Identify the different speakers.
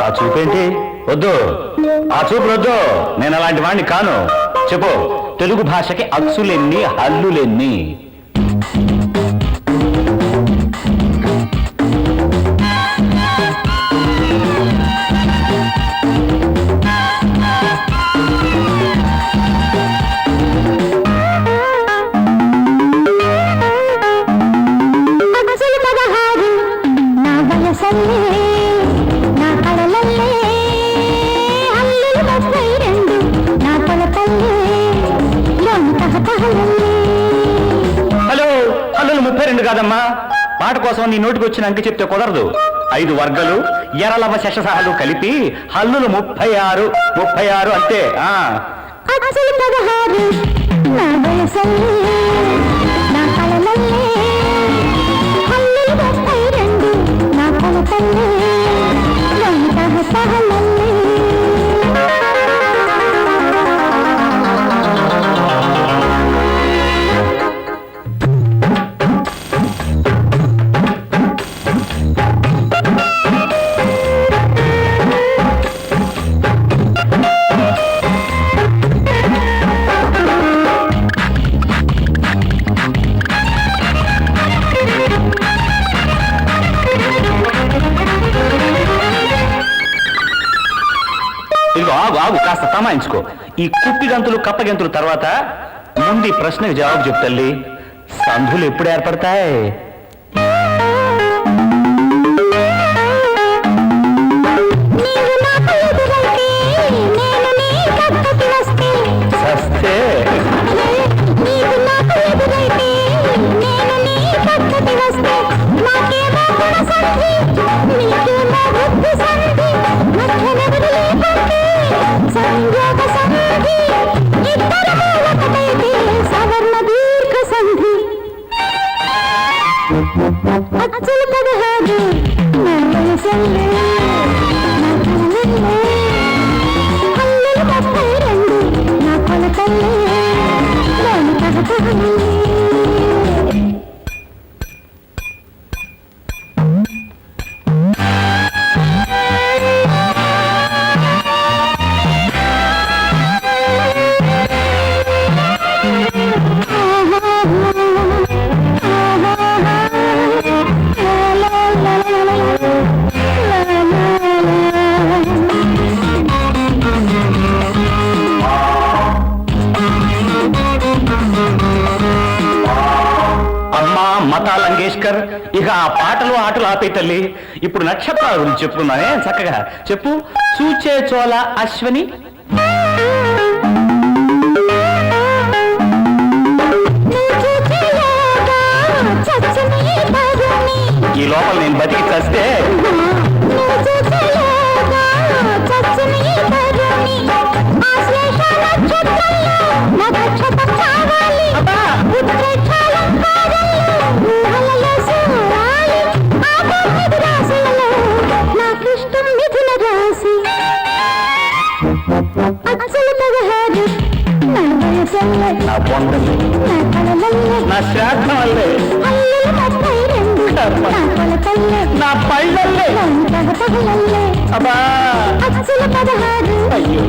Speaker 1: ఆ చూపేంటి? వద్దు, ఆ చూపు వద్దు. నేను అలాంటి వాడిని కాను. చెప్పు, తెలుగు భాషకి అచ్చులెన్ని, హల్లులెన్ని? హలో, హల్లులు 32 కాదమ్మా. పాట కోసం నీ నోటికి వచ్చిన అంక చెప్తే కుదరదు. 5 వర్గాలు ఎరలవ శశసాలు కలిపి హల్లులు 36. 36 అంతే. ఆగు ఆగు, కాస్త తమాయించుకో. ఈ కుప్పి గంతులు కప్ప గంతులు తర్వాత ముందు ఈ ప్రశ్నకు జవాబు చెప్తల్లి. సంధులు ఎప్పుడు ఏర్పడతాయి? సస్తే మతాలంగేష్కర్, ఇక ఆ పాటలు ఆటలు ఆపే తల్లి. ఇప్పుడు నక్షత్రాల గురించి చెప్పుకున్నానే, చక్కగా చెప్పు. చూచే చోళ అశ్వని, ఈ లోపల నేను బతికి చస్తే నా పొందలే, నా శ్రాద్ధం వల్లే, నా పళ్ళల్లే. అబ్బా, అయ్యో.